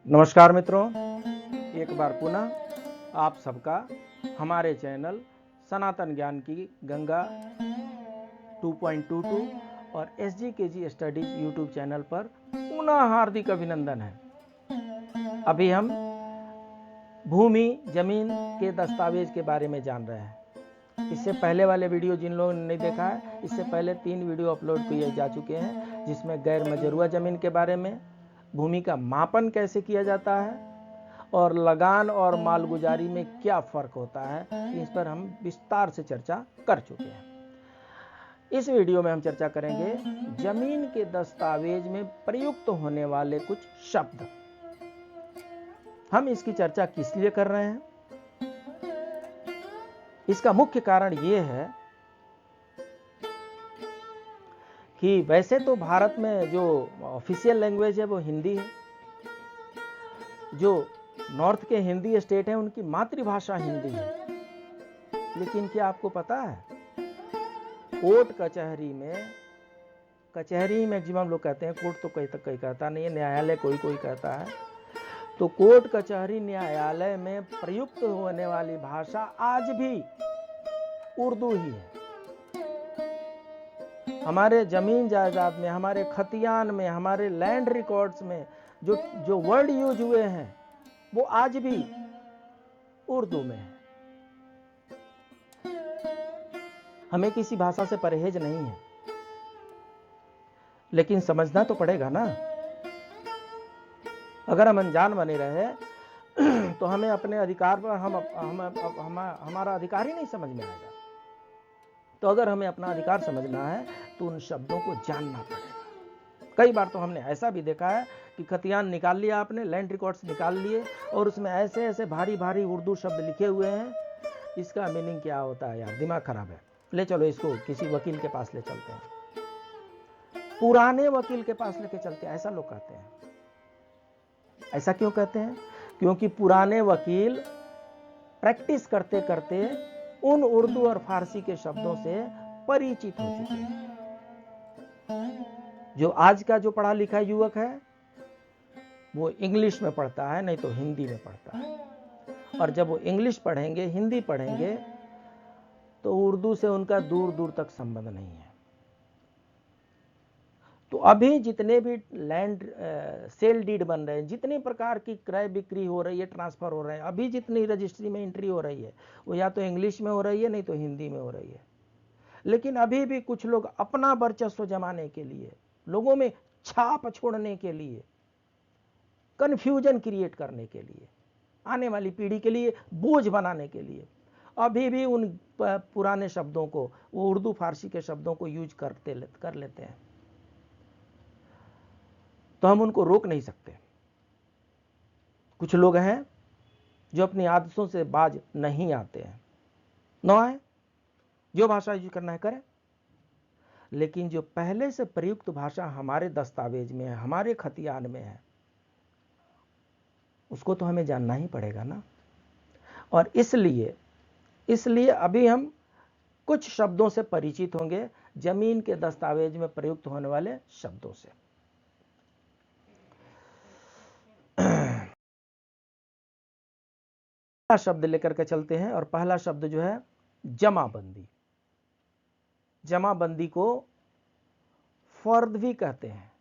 नमस्कार मित्रों, एक बार पुनः आप सबका हमारे चैनल सनातन ज्ञान की गंगा 2.22 और SGKG स्टडीज यूट्यूब चैनल पर पुनः हार्दिक अभिनंदन है। अभी हम भूमि जमीन के दस्तावेज के बारे में जान रहे हैं। इससे पहले वाले वीडियो जिन लोगों ने नहीं देखा है, इससे पहले 3 वीडियो अपलोड किए जा चुके हैं, जिसमें गैर मजरूआ जमीन के बारे में, भूमि का मापन कैसे किया जाता है और लगान और मालगुजारी में क्या फर्क होता है, इस पर हम विस्तार से चर्चा कर चुके हैं। इस वीडियो में हम चर्चा करेंगे जमीन के दस्तावेज में प्रयुक्त होने वाले कुछ शब्द। हम इसकी चर्चा किस लिए कर रहे हैं? इसका मुख्य कारण यह है कि वैसे तो भारत में जो ऑफिशियल लैंग्वेज है वो हिंदी है। जो नॉर्थ के हिंदी स्टेट हैं उनकी मातृभाषा हिंदी है। लेकिन क्या आपको पता है, कोर्ट कचहरी में, कचहरी मैक्सिमम लोग कहते हैं, कोर्ट तो कोई कहता नहीं है, न्यायालय कोई कोई कहता है, तो कोर्ट कचहरी न्यायालय में प्रयुक्त होने वाली भाषा आज भी उर्दू ही है। हमारे जमीन जायदाद में, हमारे खतियान में, हमारे लैंड रिकॉर्ड्स में जो वर्ड यूज हुए हैं वो आज भी उर्दू में है। हमें किसी भाषा से परहेज नहीं है, लेकिन समझना तो पड़ेगा ना। अगर हम अनजान बने रहे तो हमें अपने अधिकार पर हमारा अधिकार ही नहीं समझ में आएगा। तो अगर हमें अपना अधिकार समझना है तो उन शब्दों को जानना पड़ेगा। कई बार तो हमने ऐसा भी देखा है कि खतियान निकाल लिया आपने, लैंड रिकॉर्ड्स निकाल लिए और उसमें ऐसे ऐसे भारी भारी उर्दू शब्द लिखे हुए हैं। इसका मीनिंग क्या होता है यार? दिमाग खराब है। ले चलो इसको किसी वकील के पास ले चलते हैं, पुराने वकील के पास लेके चलते हैं, ऐसा लोग कहते हैं। ऐसा क्यों कहते हैं? क्योंकि पुराने वकील प्रैक्टिस करते करते उन उर्दू और फारसी के शब्दों से परिचित हो चुके हैं। जो आज का जो पढ़ा लिखा युवक है वो इंग्लिश में पढ़ता है, नहीं तो हिंदी में पढ़ता है। और जब वो इंग्लिश पढ़ेंगे, हिंदी पढ़ेंगे, तो उर्दू से उनका दूर दूर तक संबंध नहीं है। तो अभी जितने भी लैंड सेल डीड बन रहे हैं, जितने प्रकार की क्रय बिक्री हो रही है, ट्रांसफर हो रहे हैं, अभी जितनी रजिस्ट्री में एंट्री हो रही है वो या तो इंग्लिश में हो रही है, नहीं तो हिंदी में हो रही है। लेकिन अभी भी कुछ लोग अपना वर्चस्व जमाने के लिए, लोगों में छाप छोड़ने के लिए, कंफ्यूजन क्रिएट करने के लिए, आने वाली पीढ़ी के लिए बोझ बनाने के लिए अभी भी उन पुराने शब्दों को, वो उर्दू फारसी के शब्दों को यूज कर लेते हैं। तो हम उनको रोक नहीं सकते। कुछ लोग हैं जो अपनी आदतों से बाज नहीं आते हैं, न आए, जो भाषा यूज करना है करें। लेकिन जो पहले से प्रयुक्त भाषा हमारे दस्तावेज में है, हमारे खतियान में है, उसको तो हमें जानना ही पड़ेगा ना। और इसलिए अभी हम कुछ शब्दों से परिचित होंगे, जमीन के दस्तावेज में प्रयुक्त होने वाले शब्दों से। पहला शब्द लेकर के चलते हैं और पहला शब्द जो है जमाबंदी। जमाबंदी को फर्द भी कहते हैं।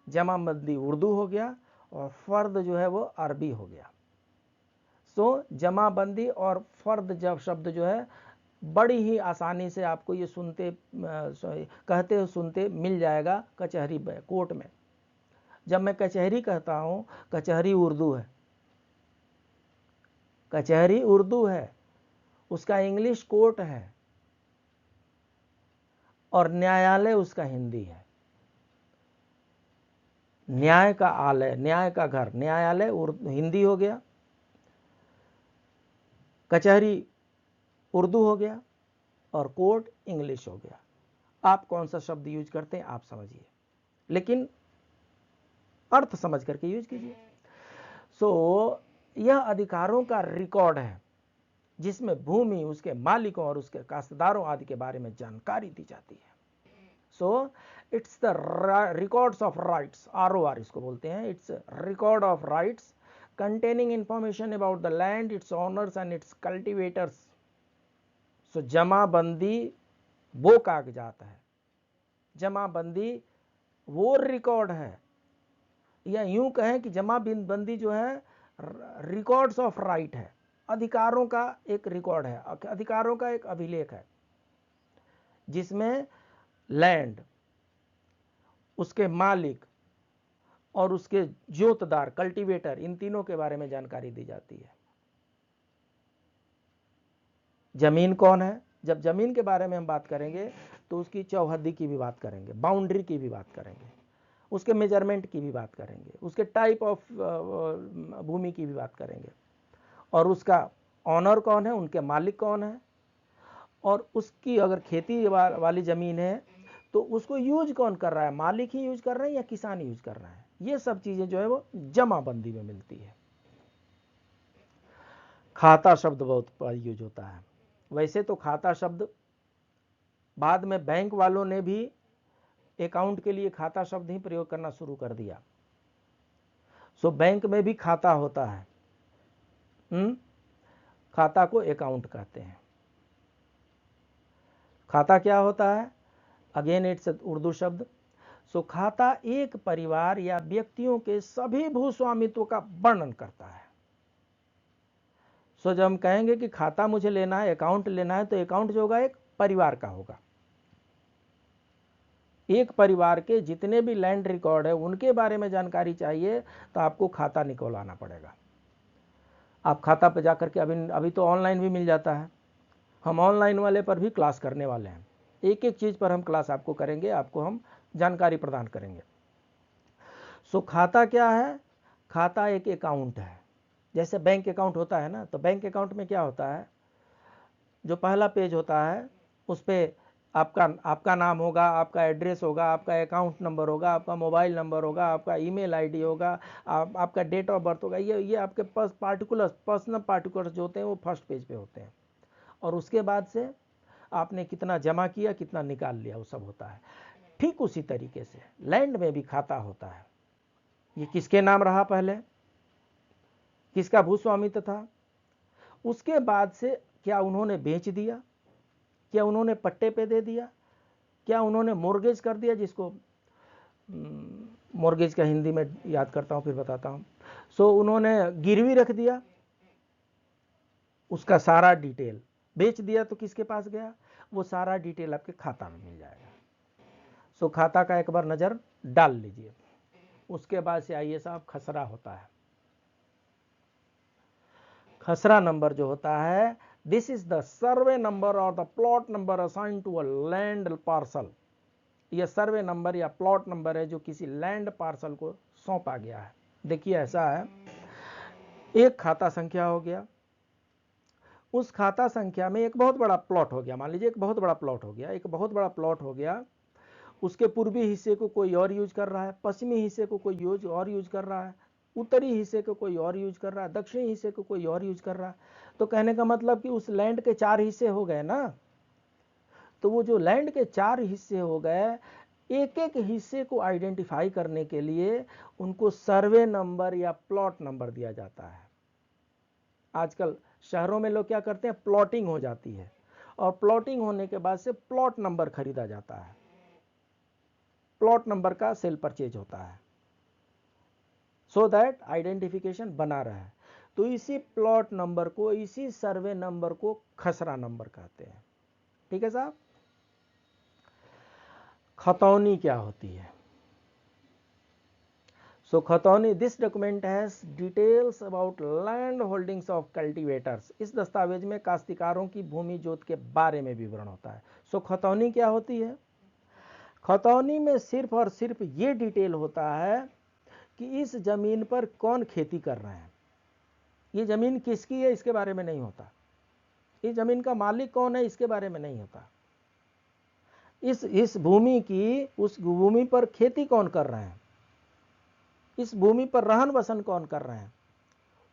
जमाबंदी उर्दू हो गया और फर्द जो है वो अरबी हो गया। सो जमाबंदी और फर्द जब शब्द जो है बड़ी ही आसानी से आपको ये कहते सुनते मिल जाएगा कचहरी कोर्ट में। जब मैं कचहरी कहता हूँ, कचहरी उर्दू है, कचहरी उर्दू है, उसका इंग्लिश कोर्ट है और न्यायालय उसका हिंदी है। न्याय का आलय, न्याय का घर, न्यायालय हिंदी हो गया, कचहरी उर्दू हो गया और कोर्ट इंग्लिश हो गया। आप कौन सा शब्द यूज करते हैं आप समझिए, लेकिन अर्थ समझ करके यूज कीजिए। सो यह अधिकारों का रिकॉर्ड है जिसमें भूमि, उसके मालिकों और उसके काश्तदारों आदि के बारे में जानकारी दी जाती है। So it's the records of rights, ROR इसको बोलते हैं, it's record of rights containing information about the land, its owners and its cultivators. So जमाबंदी वो कागजात है, जमाबंदी वो रिकॉर्ड है, या यूं कहें कि जमाबंदी जो है रिकॉर्ड्स ऑफ राइट है, अधिकारों का एक रिकॉर्ड है, अधिकारों का एक अभिलेख है, जिसमें लैंड, उसके मालिक और उसके जोतदार, कल्टीवेटर, इन तीनों के बारे में जानकारी दी जाती है। जमीन कौन है? जब जमीन के बारे में हम बात करेंगे तो उसकी चौहद्दी की भी बात करेंगे, बाउंड्री की भी बात करेंगे, उसके मेजरमेंट की भी बात करेंगे, उसके टाइप ऑफ भूमि की भी बात करेंगे, और उसका ऑनर कौन है, उनके मालिक कौन है, और उसकी अगर खेती वाली जमीन है तो उसको यूज कौन कर रहा है, मालिक ही यूज कर रहे हैं या किसान यूज कर रहा है, ये सब चीजें जो है वो जमाबंदी में मिलती है। खाता शब्द बहुत यूज होता है। वैसे तो खाता शब्द बाद में बैंक वालों ने भी अकाउंट के लिए खाता शब्द ही प्रयोग करना शुरू कर दिया। सो बैंक में भी खाता होता है, खाता को अकाउंट कहते हैं। खाता क्या होता है? अगेन इट्स उर्दू शब्द। सो खाता एक परिवार या व्यक्तियों के सभी भू स्वामित्व का वर्णन करता है। सो जब हम कहेंगे कि खाता मुझे लेना है, अकाउंट लेना है, तो अकाउंट जो होगा एक परिवार का होगा। एक परिवार के जितने भी लैंड रिकॉर्ड है उनके बारे में जानकारी चाहिए तो आपको खाता निकलवाना पड़ेगा। आप खाता पे जाकर के अभी तो ऑनलाइन भी मिल जाता है। हम ऑनलाइन वाले पर भी क्लास करने वाले हैं, एक एक चीज पर हम क्लास आपको करेंगे, आपको हम जानकारी प्रदान करेंगे। सो खाता क्या है? खाता एक अकाउंट है, जैसे बैंक अकाउंट होता है ना, तो बैंक अकाउंट में क्या होता है, जो पहला पेज होता है उस पर आपका नाम होगा, आपका एड्रेस होगा, आपका अकाउंट नंबर होगा, आपका मोबाइल नंबर होगा, आपका ईमेल आईडी होगा, आपका डेट ऑफ बर्थ होगा, ये आपके पास पर्सनल पार्टिकुलर्स जो होते हैं वो फर्स्ट पेज पे होते हैं। और उसके बाद से आपने कितना जमा किया, कितना निकाल लिया, वो सब होता है। ठीक उसी तरीके से लैंड में भी खाता होता है। ये किसके नाम रहा, पहले किसका भूस्वामित्व था, उसके बाद से क्या उन्होंने बेच दिया, क्या उन्होंने पट्टे पे दे दिया, क्या उन्होंने मोर्गेज कर दिया, जिसको मोर्गेज का हिंदी में याद करता हूं फिर बताता हूं। सो उन्होंने गिरवी रख दिया, उसका सारा डिटेल, बेच दिया तो किसके पास गया, वो सारा डिटेल आपके खाता में मिल जाएगा। सो खाता का एक बार नजर डाल लीजिए। उसके बाद से आइए साहब, खसरा होता है। खसरा नंबर जो होता है, this is the survey number और the plot number assign to a land parcel. यह सर्वे नंबर या प्लॉट नंबर है जो किसी लैंड पार्सल को सौंपा गया है। देखिए ऐसा है, एक खाता संख्या हो गया, उस खाता संख्या में एक बहुत बड़ा प्लॉट हो गया, मान लीजिए एक बहुत बड़ा प्लॉट हो गया, एक बहुत बड़ा प्लॉट हो गया, उसके पूर्वी हिस्से को कोई और यूज कर रहा है, पश्चिमी हिस्से को कोई और यूज कर रहा है, उत्तरी हिस्से को कोई और यूज कर रहा है, दक्षिणी हिस्से को कोई और यूज कर रहा है। तो कहने का मतलब कि उस लैंड के 4 हिस्से हो गए ना। तो वो जो लैंड के 4 हिस्से हो गए, एक एक हिस्से को आइडेंटिफाई करने के लिए उनको सर्वे नंबर या प्लॉट नंबर दिया जाता है। आजकल शहरों में लोग क्या करते हैं, प्लॉटिंग हो जाती है, और प्लॉटिंग होने के बाद से प्लॉट नंबर खरीदा जाता है, प्लॉट नंबर का सेल परचेज होता है, सो दैट आइडेंटिफिकेशन बना रहा है। तो इसी प्लॉट नंबर को, इसी सर्वे नंबर को खसरा नंबर कहते हैं। ठीक है साहब। खतौनी क्या होती है? सो खतौनी, this document has details about land holdings of cultivators. इस दस्तावेज में काश्तकारों की भूमि जोत के बारे में विवरण होता है। सो खतौनी क्या होती है? खतौनी में सिर्फ और सिर्फ ये डिटेल होता है कि इस जमीन पर कौन खेती कर रहे हैं, ये जमीन किसकी है इसके बारे में नहीं होता, इस जमीन का मालिक कौन है इसके बारे में नहीं होता, इस भूमि की, उस भूमि पर खेती कौन कर रहे हैं, इस भूमि पर रहन बसन कौन कर रहे हैं,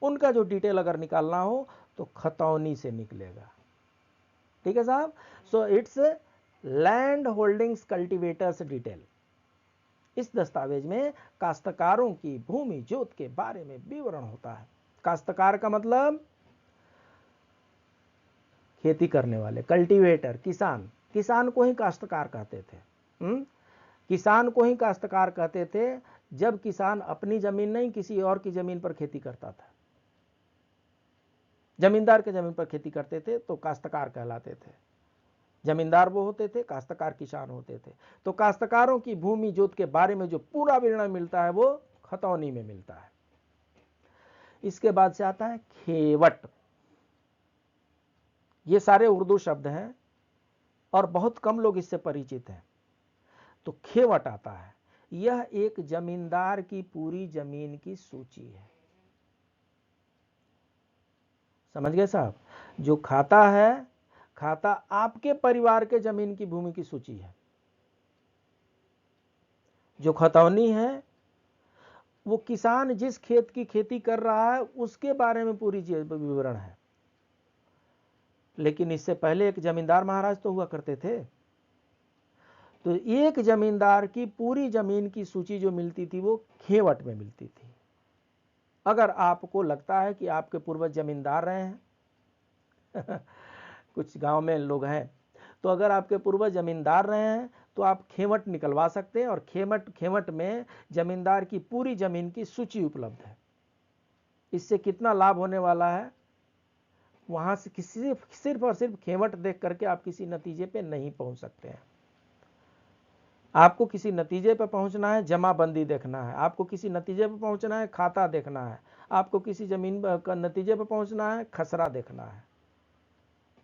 उनका जो डिटेल अगर निकालना हो तो खतौनी से निकलेगा। ठीक है साहब। So it's land holdings cultivators detail. इस दस्तावेज में काश्तकारों की भूमि जोत के बारे में विवरण होता है। काश्तकार का मतलब खेती करने वाले, कल्टीवेटर किसान, किसान को ही काश्तकार कहते थे। किसान को ही काश्तकार कहते थे जब किसान अपनी जमीन नहीं किसी और की जमीन पर खेती करता था। जमींदार के जमीन पर खेती करते थे तो काश्तकार कहलाते थे। जमींदार वो होते थे, काश्तकार किसान होते थे। तो काश्तकारों की भूमि जोत के बारे में जो पूरा विवरण मिलता है वो खतौनी में मिलता है। इसके बाद से आता है खेवट। ये सारे उर्दू शब्द हैं और बहुत कम लोग इससे परिचित हैं। तो खेवट आता है, यह एक जमींदार की पूरी जमीन की सूची है। समझ गए साहब? जो खाता है, खाता आपके परिवार के जमीन की भूमि की सूची है। जो खतौनी है वो किसान जिस खेत की खेती कर रहा है उसके बारे में पूरी विवरण है। लेकिन इससे पहले एक जमींदार महाराज तो हुआ करते थे। तो एक जमींदार की पूरी जमीन की सूची जो मिलती थी वो खेवट में मिलती थी। अगर आपको लगता है कि आपके पूर्वज जमींदार रहे हैं कुछ गांव में लोग हैं, तो अगर आपके पूर्वज जमींदार रहे हैं तो आप खेवट निकलवा सकते हैं। और खेवट में जमींदार की पूरी जमीन की सूची उपलब्ध है। इससे कितना लाभ होने वाला है, वहां से सिर्फ और सिर्फ खेवट देख करके आप किसी नतीजे पे नहीं पहुंच सकते हैं। आपको किसी नतीजे पे पहुंचना है, जमाबंदी देखना है। आपको किसी नतीजे पे पहुंचना है, खाता देखना है। आपको किसी जमीन का नतीजे पे पहुंचना है, खसरा देखना है,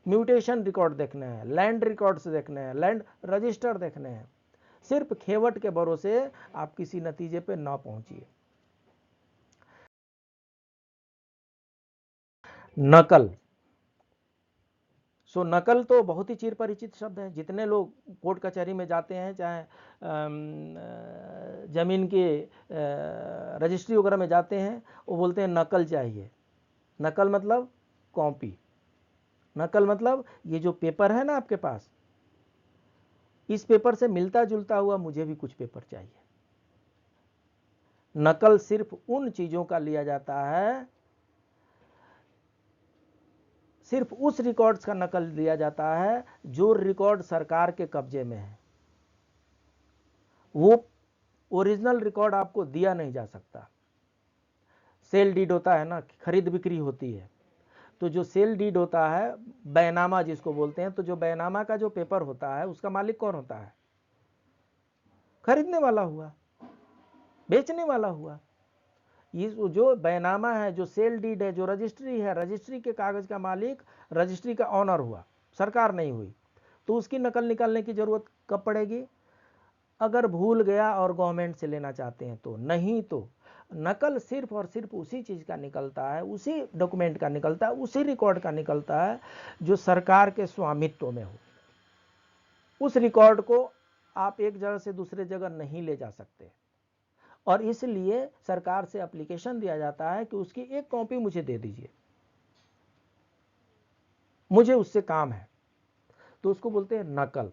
म्यूटेशन रिकॉर्ड देखने हैं, लैंड रिकॉर्ड्स देखने हैं, लैंड रजिस्टर देखने हैं। सिर्फ खेवट के भरोसे आप किसी नतीजे पे ना पहुंचिए। नकल। नकल तो बहुत ही चिर परिचित शब्द है। जितने लोग कोर्ट कचहरी में जाते हैं, चाहे जमीन के रजिस्ट्री वगैरह में जाते हैं, वो बोलते हैं नकल चाहिए। नकल मतलब कॉपी। नकल मतलब ये जो पेपर है ना आपके पास, इस पेपर से मिलता जुलता हुआ मुझे भी कुछ पेपर चाहिए। नकल सिर्फ उन चीजों का लिया जाता है, सिर्फ उस रिकॉर्ड्स का नकल लिया जाता है जो रिकॉर्ड सरकार के कब्जे में है। वो ओरिजिनल रिकॉर्ड आपको दिया नहीं जा सकता। सेल डीड होता है ना, खरीद बिक्री होती है, तो जो सेल डीड होता है, बैनामा जिसको बोलते हैं, तो जो बैनामा का जो पेपर होता है उसका मालिक कौन होता है? खरीदने वाला हुआ, बेचने वाला हुआ। ये जो बैनामा है, जो सेल डीड है, जो रजिस्ट्री है, रजिस्ट्री के कागज का मालिक रजिस्ट्री का ऑनर हुआ, सरकार नहीं हुई। तो उसकी नकल निकालने की जरूरत कब पड़ेगी? अगर भूल गया और गवर्नमेंट से लेना चाहते हैं तो। नहीं तो नकल सिर्फ और सिर्फ उसी चीज का निकलता है, उसी डॉक्यूमेंट का निकलता है, उसी रिकॉर्ड का निकलता है जो सरकार के स्वामित्व में हो। उस रिकॉर्ड को आप एक जगह से दूसरे जगह नहीं ले जा सकते, और इसलिए सरकार से एप्लीकेशन दिया जाता है कि उसकी एक कॉपी मुझे दे दीजिए, मुझे उससे काम है। तो उसको बोलते हैं नकल।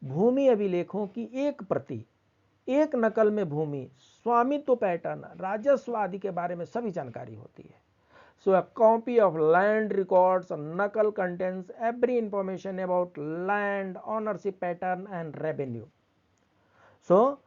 भूमि अभिलेखों की एक प्रति, एक नकल में भूमि, स्वामित्व पैटर्न, राजस्व आदि के बारे में सभी जानकारी होती है। So a copy of land records नकल contains every information about land ownership pattern and revenue. So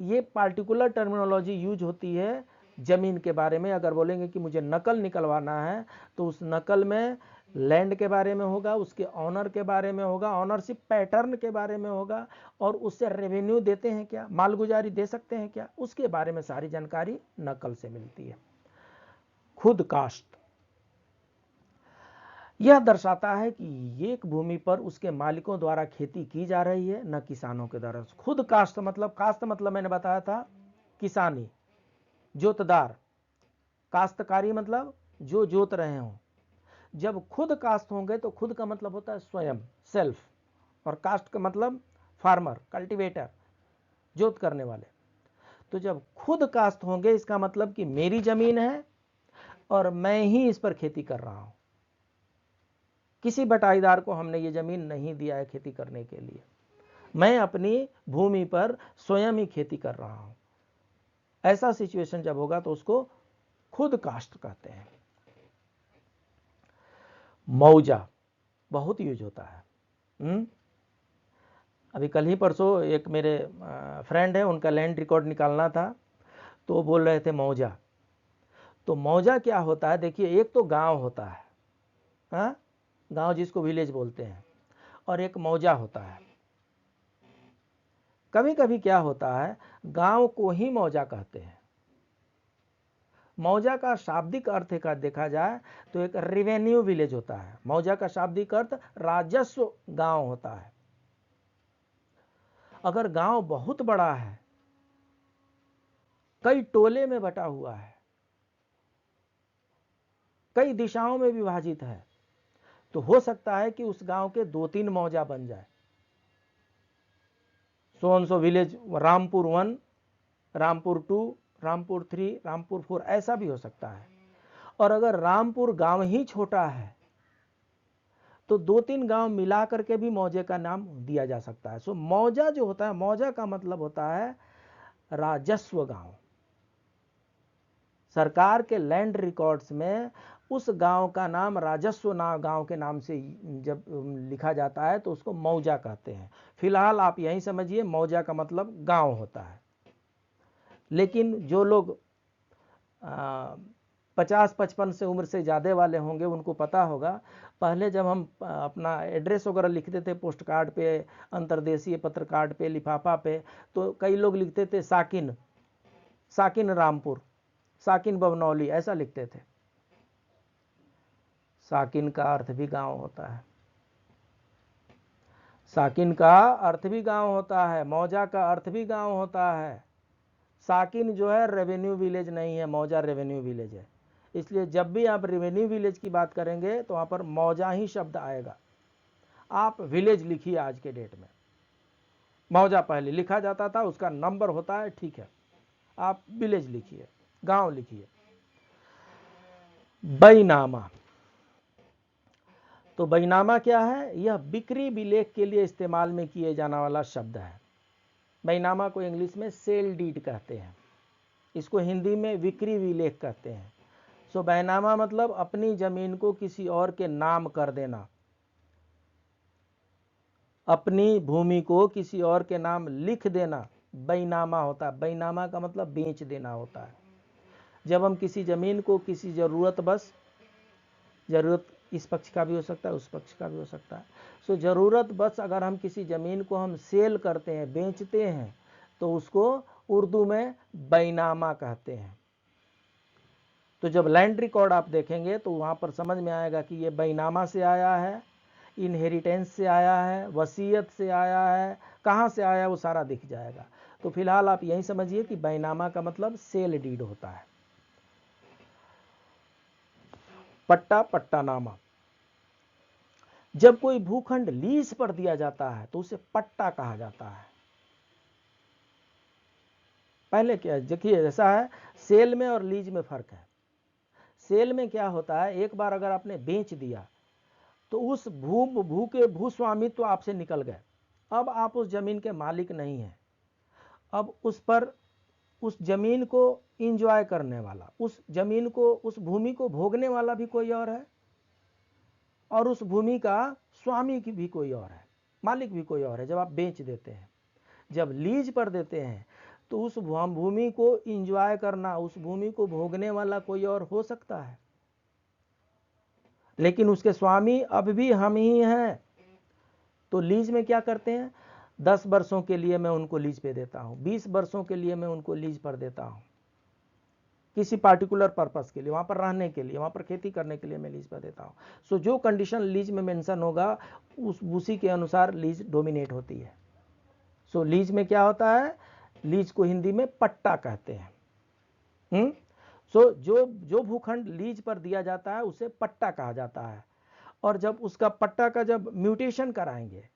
ये पार्टिकुलर टर्मिनोलॉजी यूज होती है जमीन के बारे में। अगर बोलेंगे कि मुझे नकल निकलवाना है तो उस नकल में लैंड के बारे में होगा, उसके ऑनर के बारे में होगा, ऑनरशिप पैटर्न के बारे में होगा, और उससे रेवेन्यू देते हैं क्या, मालगुजारी दे सकते हैं क्या, उसके बारे में सारी जानकारी नकल से मिलती है। खुद कास्ट यह दर्शाता है कि एक भूमि पर उसके मालिकों द्वारा खेती की जा रही है, न किसानों के द्वारा। खुद कास्ट मतलब मैंने बताया था किसानी, जोतदार। काश्तकारी मतलब जो जोत रहे हों। जब खुद कास्ट होंगे तो खुद का मतलब होता है स्वयं, सेल्फ, और कास्ट का मतलब फार्मर, कल्टीवेटर, जोत करने वाले। तो जब खुद कास्ट होंगे इसका मतलब कि मेरी जमीन है और मैं ही इस पर खेती कर रहा हूं। किसी बटाईदार को हमने ये जमीन नहीं दिया है खेती करने के लिए। मैं अपनी भूमि पर स्वयं ही खेती कर रहा हूं। ऐसा सिचुएशन जब होगा तो उसको खुद कास्ट कहते हैं। मौजा बहुत यूज होता है। अभी कल ही परसों एक मेरे फ्रेंड है, उनका लैंड रिकॉर्ड निकालना था, तो बोल रहे थे मौजा। तो मौजा क्या होता है, देखिए, एक तो गांव होता है, हाँ, गांव जिसको विलेज बोलते हैं, और एक मौजा होता है। कभी कभी क्या होता है, गांव को ही मौजा कहते हैं। मौजा का शाब्दिक अर्थ का देखा जाए तो एक रेवेन्यू विलेज होता है। मौजा का शाब्दिक अर्थ राजस्व गांव होता है। अगर गांव बहुत बड़ा है, कई टोले में बटा हुआ है, कई दिशाओं में विभाजित है, तो हो सकता है कि उस गांव के 2-3 मौजा बन जाए। सो विलेज रामपुर 1, रामपुर 2, रामपुर 3, रामपुर 4, ऐसा भी हो सकता है। और अगर रामपुर गांव ही छोटा है तो 2-3 गांव मिला करके भी मौजे का नाम दिया जा सकता है। सो मौजा जो होता है, मौजा का मतलब होता है राजस्व गांव। सरकार के लैंड रिकॉर्ड्स में उस गांव का नाम राजस्व गांव के नाम से जब लिखा जाता है तो उसको मौजा कहते हैं। फिलहाल आप यही समझिए, मौजा का मतलब गांव होता है। लेकिन जो लोग 50-55 से उम्र से ज़्यादा वाले होंगे, उनको पता होगा, पहले जब हम अपना एड्रेस वगैरह लिखते थे पोस्ट कार्ड पे, अंतर्देशीय पत्र कार्ड पे, लिफाफा पे, तो कई लोग लिखते थे साकिन, साकिन रामपुर, साकिन बवनौली, ऐसा लिखते थे। साकिन का अर्थ भी गांव होता है। साकिन का अर्थ भी गांव होता है, मौजा का अर्थ भी गांव होता है। साकिन जो है रेवेन्यू विलेज नहीं है, मौजा रेवेन्यू विलेज है। इसलिए जब भी आप रेवेन्यू विलेज की बात करेंगे तो वहां पर मौजा ही शब्द आएगा। आप विलेज लिखिए, आज के डेट में मौजा पहले लिखा जाता था, उसका नंबर होता है, ठीक है, आप विलेज लिखिए, गांव लिखिए। बैनामा, तो बैनामा क्या है, यह बिक्री विलेख के लिए इस्तेमाल में किए जाने वाला शब्द है। बैनामा को इंग्लिश में सेल डीड कहते हैं, इसको हिंदी में विक्री विलेख कहते हैं। सो बैनामा मतलब अपनी जमीन को किसी और के नाम कर देना, अपनी भूमि को किसी और के नाम लिख देना, बैनामा होता है। बैनामा का मतलब बेच देना होता है। जब हम किसी जमीन को किसी जरूरत बस, जरूरत इस पक्ष का भी हो सकता है, उस पक्ष का भी हो सकता है, सो जरूरत बस अगर हम किसी जमीन को हम सेल करते हैं, बेचते हैं, तो उसको उर्दू में बैनामा कहते हैं। तो जब लैंड रिकॉर्ड आप देखेंगे तो वहां पर समझ में आएगा कि ये बैनामा से आया है, इनहेरिटेंस से आया है, वसीयत से आया है, कहां से आया वो सारा दिख जाएगा। तो फिलहाल आप यही समझिए कि बैनामा का मतलब सेल डीड होता है। पट्टा, पट्टानामा, जब कोई भूखंड लीज पर दिया जाता है तो उसे पट्टा कहा जाता है। पहले क्या, देखिए ऐसा है, सेल में और लीज में फर्क है। सेल में क्या होता है, एक बार अगर आपने बेच दिया तो उस भू के भूस्वामित्व तो आपसे निकल गए, अब आप उस जमीन के मालिक नहीं हैं। अब उस पर उस जमीन को इंजॉय करने वाला, उस जमीन को, उस भूमि को भोगने वाला भी कोई और है, और उस भूमि का स्वामी की भी कोई और है, मालिक भी कोई और है। जब आप बेच देते हैं, जब लीज पर देते हैं, तो उस भूमि को इंजॉय करना, उस भूमि को भोगने वाला कोई और हो सकता है, लेकिन उसके स्वामी अब भी हम ही हैं। तो लीज में क्या करते हैं, 10 वर्षों के लिए मैं उनको लीज पे देता हूं, 20 वर्षों के लिए मैं उनको लीज पर देता हूं, किसी पार्टिकुलर पर्पस के लिए, वहां पर रहने के लिए, वहां पर खेती करने के लिए मैं लीज पर देता हूं। सो जो कंडीशन लीज में मेंशन होगा उसी के अनुसार लीज डोमिनेट होती है। सो लीज में क्या होता है, लीज को हिंदी में पट्टा कहते हैं। सो जो भूखंड लीज पर दिया जाता है उसे पट्टा कहा जाता है। और जब उसका पट्टा का जब म्यूटेशन कराएंगे,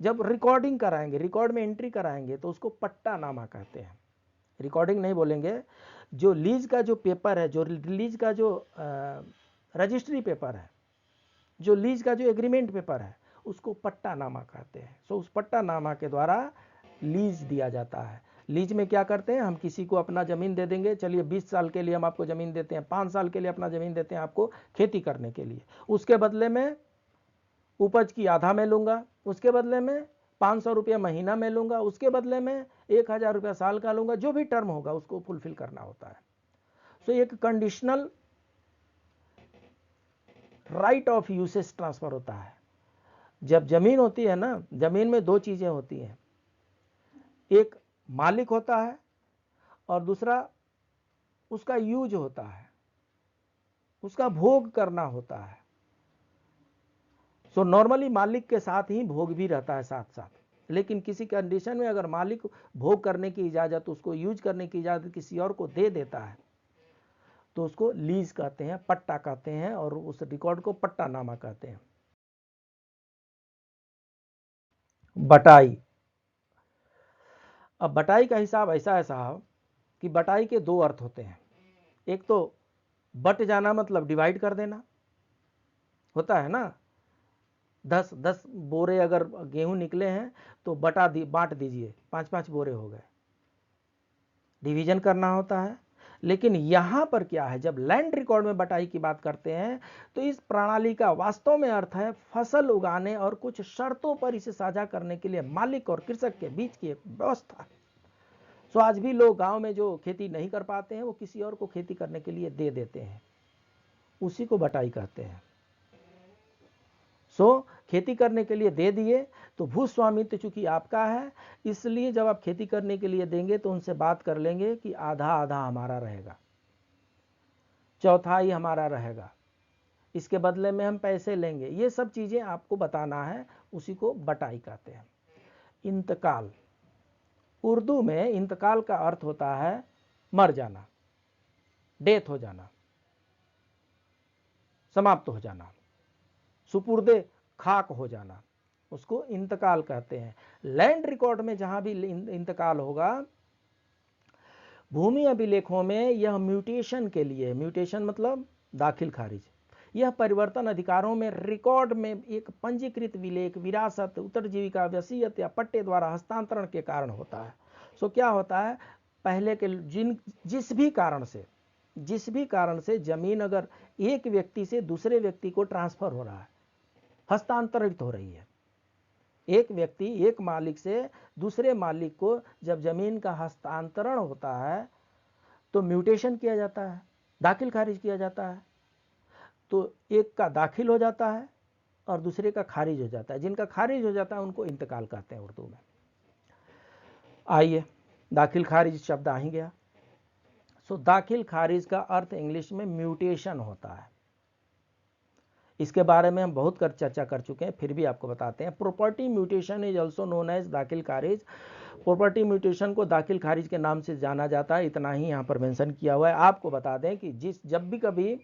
जब रिकॉर्डिंग कराएंगे, रिकॉर्ड में एंट्री कराएंगे, तो उसको पट्टा नामा कहते हैं। रिकॉर्डिंग नहीं बोलेंगे, जो लीज का जो पेपर है, जो लीज का जो रजिस्ट्री पेपर है, जो लीज का जो एग्रीमेंट पेपर है, उसको पट्टानामा कहते हैं। सो उस पट्टानामा के द्वारा लीज दिया जाता है। लीज में क्या करते हैं, हम किसी को अपना ज़मीन दे देंगे, चलिए 20 साल के लिए हम आपको ज़मीन देते हैं, 5 साल के लिए अपना ज़मीन देते हैं आपको खेती करने के लिए, उसके बदले में उपज की आधा मैं लूँगा, उसके बदले में 500 रुपया महीना मैं लूँगा, उसके बदले में 1000 रुपया साल का लूँगा, जो भी टर्म होगा उसको फुलफिल करना होता है। सो एक conditional right of usage transfer होता है। जब जमीन होती है ना, जमीन में दो चीजें होती हैं, एक मालिक होता है और दूसरा उसका यूज होता है, उसका भोग करना होता है। सो नॉर्मली मालिक के साथ ही भोग भी रहता है साथ साथ, लेकिन किसी कंडीशन में अगर मालिक भोग करने की इजाजत, उसको यूज करने की इजाजत किसी और को दे देता है तो उसको लीज कहते हैं, पट्टा कहते हैं, और उस रिकॉर्ड को पट्टानामा कहते हैं। बटाई। अब बटाई का हिसाब ऐसा है साहब कि बटाई के दो अर्थ होते हैं। एक तो बट जाना मतलब डिवाइड कर देना होता है ना, 10 बोरे अगर गेहूं निकले हैं तो बांट दीजिए, 5-5 बोरे हो गए, डिवीजन करना होता है। लेकिन यहां पर क्या है, जब लैंड रिकॉर्ड में बटाई की बात करते हैं तो इस प्रणाली का वास्तव में अर्थ है फसल उगाने और कुछ शर्तों पर इसे साझा करने के लिए मालिक और कृषक के बीच की एक व्यवस्था। सो आज भी लोग गांव में जो खेती नहीं कर पाते हैं वो किसी और को खेती करने के लिए दे देते हैं, उसी को बटाई कहते हैं। सो खेती करने के लिए दे दिए तो भूस्वामित्व चूंकि आपका है, इसलिए जब आप खेती करने के लिए देंगे तो उनसे बात कर लेंगे कि आधा आधा हमारा रहेगा, चौथाई हमारा रहेगा, इसके बदले में हम पैसे लेंगे। ये सब चीजें आपको बताना है, उसी को बटाई कहते हैं। इंतकाल। उर्दू में इंतकाल का अर्थ होता है मर जाना, डेथ हो जाना, समाप्त हो जाना, सुपुर्दे खाक हो जाना, उसको इंतकाल कहते हैं। लैंड रिकॉर्ड में जहां भी इंतकाल होगा, भूमि अभिलेखों में यह म्यूटेशन के लिए, म्यूटेशन मतलब दाखिल खारिज, यह परिवर्तन अधिकारों में रिकॉर्ड में एक पंजीकृत विलेख, विरासत, उत्तरजीविका, वसीयत या पट्टे द्वारा हस्तांतरण के कारण होता है। सो क्या होता है, पहले के जिस भी कारण से जमीन अगर एक व्यक्ति से दूसरे व्यक्ति को ट्रांसफर हो रहा है, हस्तांतरित हो रही है, एक व्यक्ति एक मालिक से दूसरे मालिक को जब जमीन का हस्तांतरण होता है तो म्यूटेशन किया जाता है, दाखिल खारिज किया जाता है। तो एक का दाखिल हो जाता है और दूसरे का खारिज हो जाता है। जिनका खारिज हो जाता है उनको इंतकाल कहते हैं उर्दू में। आइए, दाखिल खारिज शब्द आ ही गया। सो दाखिल खारिज का अर्थ इंग्लिश में म्यूटेशन होता है। इसके बारे में हम बहुत चर्चा कर चुके हैं, फिर भी आपको बताते हैं। Property mutation is also known as दाखिल खारिज। प्रॉपर्टी म्यूटेशन को दाखिल खारिज के नाम से जाना जाता है, इतना ही यहाँ पर मेंशन किया हुआ है। आपको बता दें कि जब भी कभी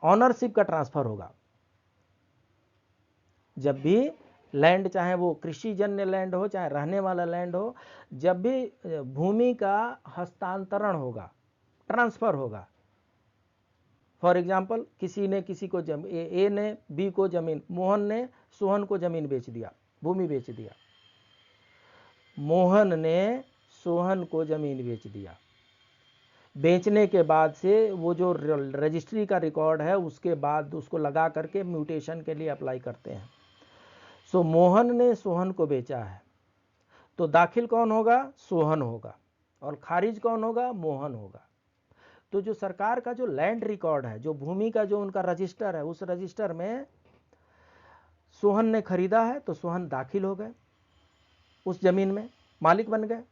ऑनरशिप का ट्रांसफर होगा, जब भी लैंड, चाहे वो कृषिजन्य लैंड हो चाहे रहने वाला लैंड हो, जब भी भूमि का हस्तांतरण होगा, ट्रांसफर होगा, फॉर एग्जाम्पल किसी ने किसी को ए ने बी को जमीन, मोहन ने सोहन को जमीन बेच दिया, भूमि बेच दिया, मोहन ने सोहन को जमीन बेच दिया। बेचने के बाद से वो जो रजिस्ट्री का रिकॉर्ड है उसके बाद उसको लगा करके म्यूटेशन के लिए अप्लाई करते हैं। सो मोहन ने सोहन को बेचा है, तो दाखिल कौन होगा, सोहन होगा, और खारिज कौन होगा, मोहन होगा। तो जो सरकार का जो लैंड रिकॉर्ड है, जो भूमि का जो उनका रजिस्टर है, उस रजिस्टर में सोहन ने खरीदा है तो सोहन दाखिल हो गए, उस जमीन में मालिक बन गए,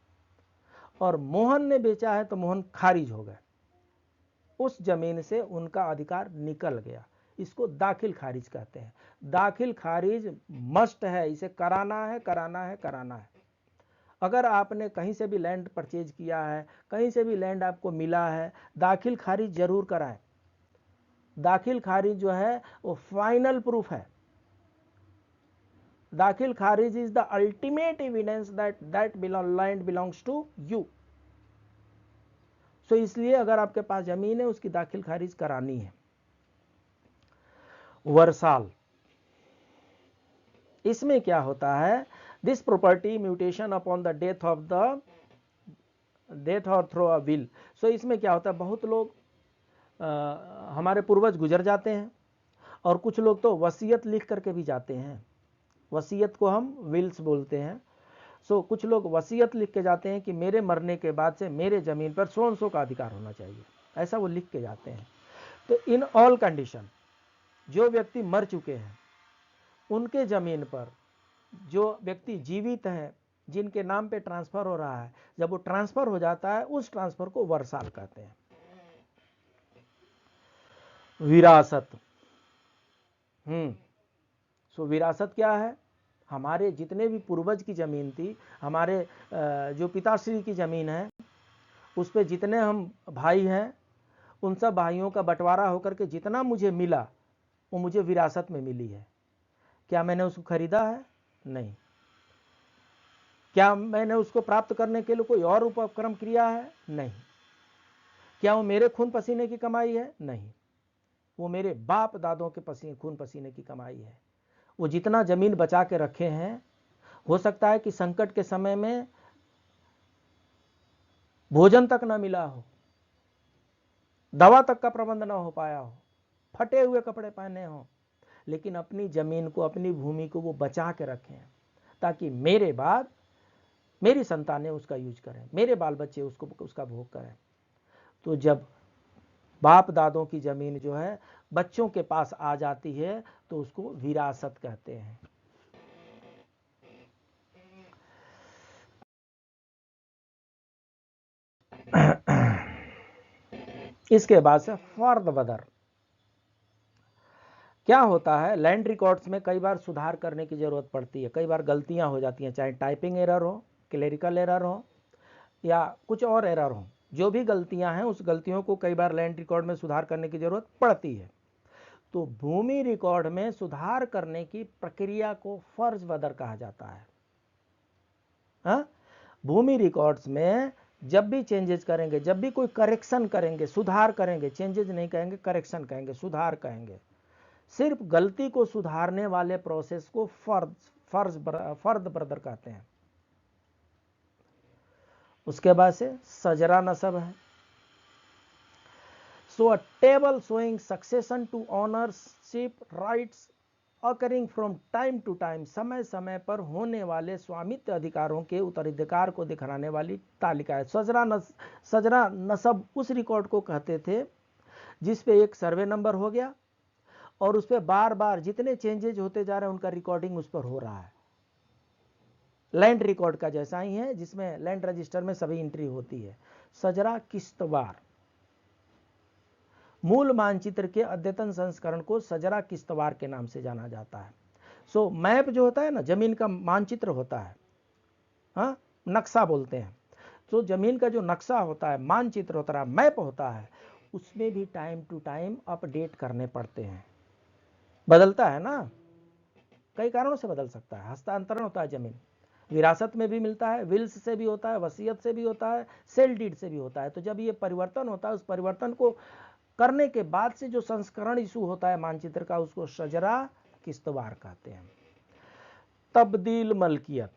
और मोहन ने बेचा है तो मोहन खारिज हो गए, उस जमीन से उनका अधिकार निकल गया। इसको दाखिल खारिज कहते हैं। दाखिल खारिज मस्ट है, इसे कराना है, कराना है, कराना है। अगर आपने कहीं से भी लैंड परचेज किया है, कहीं से भी लैंड आपको मिला है, दाखिल खारिज जरूर कराएं। दाखिल खारिज जो है वो फाइनल प्रूफ है। दाखिल खारिज is the ultimate evidence that land belongs to you. So इसलिए अगर आपके पास जमीन है उसकी दाखिल खारिज करानी है। वर्षाल। इसमें क्या होता है, this property mutation upon the death और थ्रो अ विल। सो इसमें क्या होता है, बहुत लोग हमारे पूर्वज गुजर जाते हैं और कुछ लोग तो वसीयत लिख करके भी जाते हैं। वसीयत को हम विल्स बोलते हैं। सो कुछ लोग वसीयत लिख के जाते हैं कि मेरे मरने के बाद से मेरे ज़मीन पर सो एंड सो का अधिकार होना चाहिए, ऐसा वो लिख के जाते हैं। तो इन ऑल कंडीशन जो व्यक्ति मर चुके हैं उनके ज़मीन पर जो व्यक्ति जीवित हैं जिनके नाम पे ट्रांसफ़र हो रहा है, जब वो ट्रांसफ़र हो जाता है उस ट्रांसफ़र को वरसाल कहते हैं। विरासत। सो विरासत क्या है, हमारे जितने भी पूर्वज की ज़मीन थी, हमारे जो पिताश्री की ज़मीन है, उस पर जितने हम भाई हैं उन सब भाइयों का बंटवारा होकर के जितना मुझे मिला वो मुझे विरासत में मिली है। क्या मैंने उसको खरीदा है? नहीं। क्या मैंने उसको प्राप्त करने के लिए कोई और उपक्रम किया है? नहीं। क्या वो मेरे खून पसीने की कमाई है? नहीं, वो मेरे बाप दादों के खून पसीने की कमाई है। वो जितना जमीन बचा के रखे हैं, हो सकता है कि संकट के समय में भोजन तक ना मिला हो, दवा तक का प्रबंध ना हो पाया हो, फटे हुए कपड़े पहने हो, लेकिन अपनी जमीन को, अपनी भूमि को वो बचा के रखें ताकि मेरे बाद मेरी संतानें उसका यूज करें, मेरे बाल बच्चे उसका भोग करें। तो जब बाप दादों की जमीन जो है बच्चों के पास आ जाती है तो उसको विरासत कहते हैं। इसके बाद से फर्द बदर क्या होता है, लैंड रिकॉर्ड्स में कई बार सुधार करने की जरूरत पड़ती है, कई बार गलतियां हो जाती हैं, चाहे टाइपिंग एरर हो, क्लेरिकल एरर हो या कुछ और एरर हो। जो भी गलतियां हैं उस गलतियों को कई बार लैंड रिकॉर्ड में सुधार करने की जरूरत पड़ती है। तो भूमि रिकॉर्ड में सुधार करने की प्रक्रिया को फर्ज बदर कहा जाता है। हाँ? भूमि रिकॉर्ड्स में जब भी चेंजेस करेंगे, जब भी कोई करेक्शन करेंगे, सुधार करेंगे, चेंजेस नहीं कहेंगे, करेक्शन कहेंगे, सुधार कहेंगे, सिर्फ गलती को सुधारने वाले प्रोसेस को फर्द बरदर कहते हैं। उसके बाद से सजरा नसब है। So a table showing succession to ownership rights accruing from time to time, समय समय पर होने वाले स्वामित्व अधिकारों के उत्तराधिकार को दिखाने वाली तालिका है। सजरा नसब उस रिकॉर्ड को कहते थे जिस पे एक सर्वे नंबर हो गया और उस पर बार बार जितने चेंजेज होते जा रहे हैं उनका रिकॉर्डिंग उस पर हो रहा है। लैंड रिकॉर्ड का जैसा ही है जिसमें लैंड रजिस्टर में सभी एंट्री होती है। सजरा किस्तवार, मूल मानचित्र के अद्यतन संस्करण को सजरा किस्तवार के नाम से जाना जाता है। सो मैप जो होता है ना, जमीन का मानचित्र होता है, हाँ, नक्शा बोलते हैं। तो जमीन का जो नक्शा होता है, मानचित्र होता है, मैप होता है, उसमें भी टाइम टू टाइम अपडेट करने पड़ते हैं। बदलता है ना, कई कारणों से बदल सकता है। हस्तांतरण होता है, जमीन विरासत में भी मिलता है, विल्स से भी होता है, वसीयत से भी होता है, सेल डीड से भी होता है। तो जब ये परिवर्तन होता है, उस परिवर्तन को करने के बाद से जो संस्करण इशू होता है मानचित्र का, उसको सजरा किस्तवार कहते हैं। तब्दील मलकियत,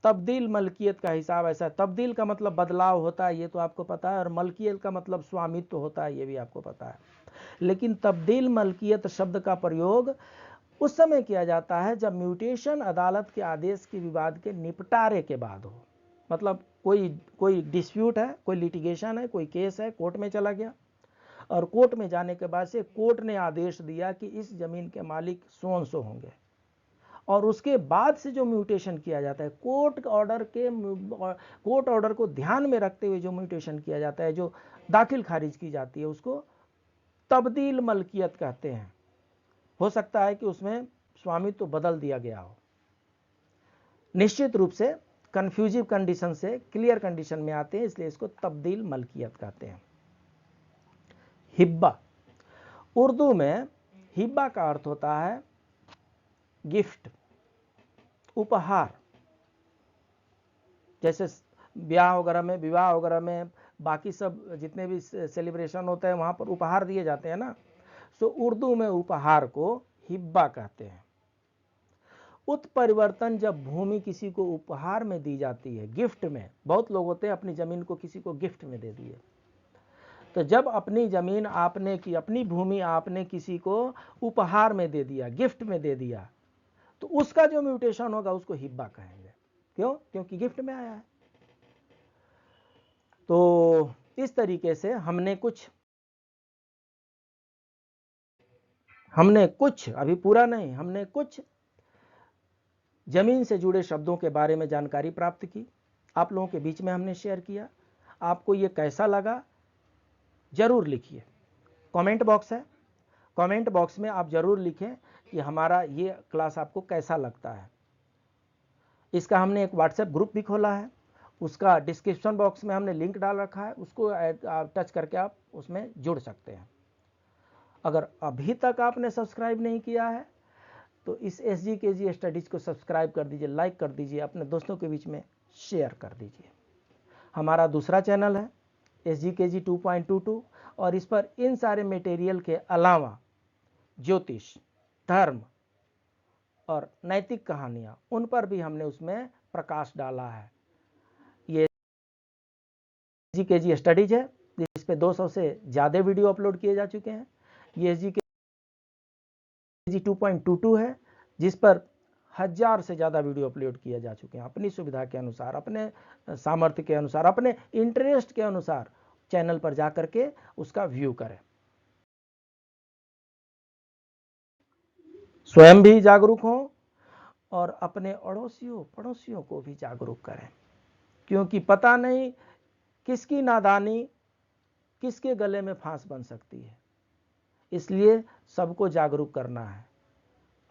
तब्दील मलकियत का हिसाब ऐसा, तब्दील का मतलब बदलाव होता है, ये तो आपको पता है, और मलकियत का मतलब स्वामित्व होता है, ये भी आपको पता है। लेकिन तब्दील मलकियत शब्द का प्रयोग उस समय किया जाता है जब म्यूटेशन अदालत के आदेश के विवाद के निपटारे के बाद हो। मतलब कोई डिस्प्यूट है, कोई लिटिगेशन है, कोई केस है, कोर्ट में चला गया और कोर्ट में जाने के बाद से कोर्ट ने आदेश दिया कि इस जमीन के मालिक सो एंड सो होंगे, और उसके बाद से जो म्यूटेशन किया जाता है, कोर्ट ऑर्डर को ध्यान में रखते हुए जो म्यूटेशन किया जाता है, जो दाखिल खारिज की जाती है, उसको तब्दील मलकियत कहते हैं। हो सकता है कि उसमें स्वामित्व तो बदल दिया गया हो, निश्चित रूप से कंफ्यूजिव कंडीशन से क्लियर कंडीशन में आते हैं, इसलिए इसको तब्दील मलकियत कहते हैं। हिब्बा, उर्दू में हिब्बा का अर्थ होता है गिफ्ट, उपहार। जैसे ब्याह वगैरह में, विवाह वगैरह में, बाकी सब जितने भी सेलिब्रेशन होते हैं वहां पर उपहार दिए जाते हैं ना। सो उर्दू में उपहार को हिब्बा कहते हैं। उत्परिवर्तन जब भूमि किसी को उपहार में दी जाती है, गिफ्ट में, बहुत लोग होते हैं अपनी जमीन को किसी को गिफ्ट में दे दिए, तो जब अपनी जमीन आपने की, अपनी भूमि आपने किसी को उपहार में दे दिया, गिफ्ट में दे दिया, तो उसका जो म्यूटेशन होगा उसको हिब्बा कहेंगे। क्यों? क्योंकि गिफ्ट में आया है। तो इस तरीके से हमने कुछ अभी पूरा नहीं, हमने कुछ जमीन से जुड़े शब्दों के बारे में जानकारी प्राप्त की, आप लोगों के बीच में हमने शेयर किया। आपको ये कैसा लगा जरूर लिखिए, कमेंट बॉक्स है, कमेंट बॉक्स में आप जरूर लिखें कि हमारा ये क्लास आपको कैसा लगता है। इसका हमने एक व्हाट्सएप ग्रुप भी खोला है, उसका डिस्क्रिप्शन बॉक्स में हमने लिंक डाल रखा है, उसको टच करके आप उसमें जुड़ सकते हैं। अगर अभी तक आपने सब्सक्राइब नहीं किया है तो इस SGKG स्टडीज़ को सब्सक्राइब कर दीजिए, लाइक कर दीजिए, अपने दोस्तों के बीच में शेयर कर दीजिए। हमारा दूसरा चैनल है SGKG 2.22 और इस पर इन सारे मटेरियल के अलावा ज्योतिष, धर्म और नैतिक कहानियाँ, उन पर भी हमने उसमें प्रकाश डाला है। ये SGKG स्टडीज है जिस पे 200 से ज़्यादा वीडियो अपलोड किए जा चुके हैं। ये SGKG 2.22 है जिस पर 1000 से ज़्यादा वीडियो अपलोड किए जा चुके हैं। अपनी सुविधा के अनुसार, अपने सामर्थ्य के अनुसार, अपने इंटरेस्ट के अनुसार चैनल पर जा करके उसका व्यू करें। स्वयं भी जागरूक हों और अपने अड़ोसियों पड़ोसियों को भी जागरूक करें, क्योंकि पता नहीं किसकी नादानी किसके गले में फांस बन सकती है। इसलिए सबको जागरूक करना है।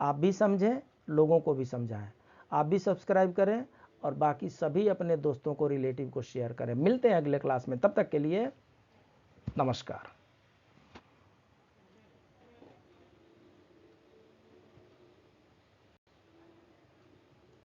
आप भी समझें, लोगों को भी समझाएं। आप भी सब्सक्राइब करें और बाकी सभी अपने दोस्तों को, रिलेटिव को शेयर करें। मिलते हैं अगले क्लास में, तब तक के लिए नमस्कार।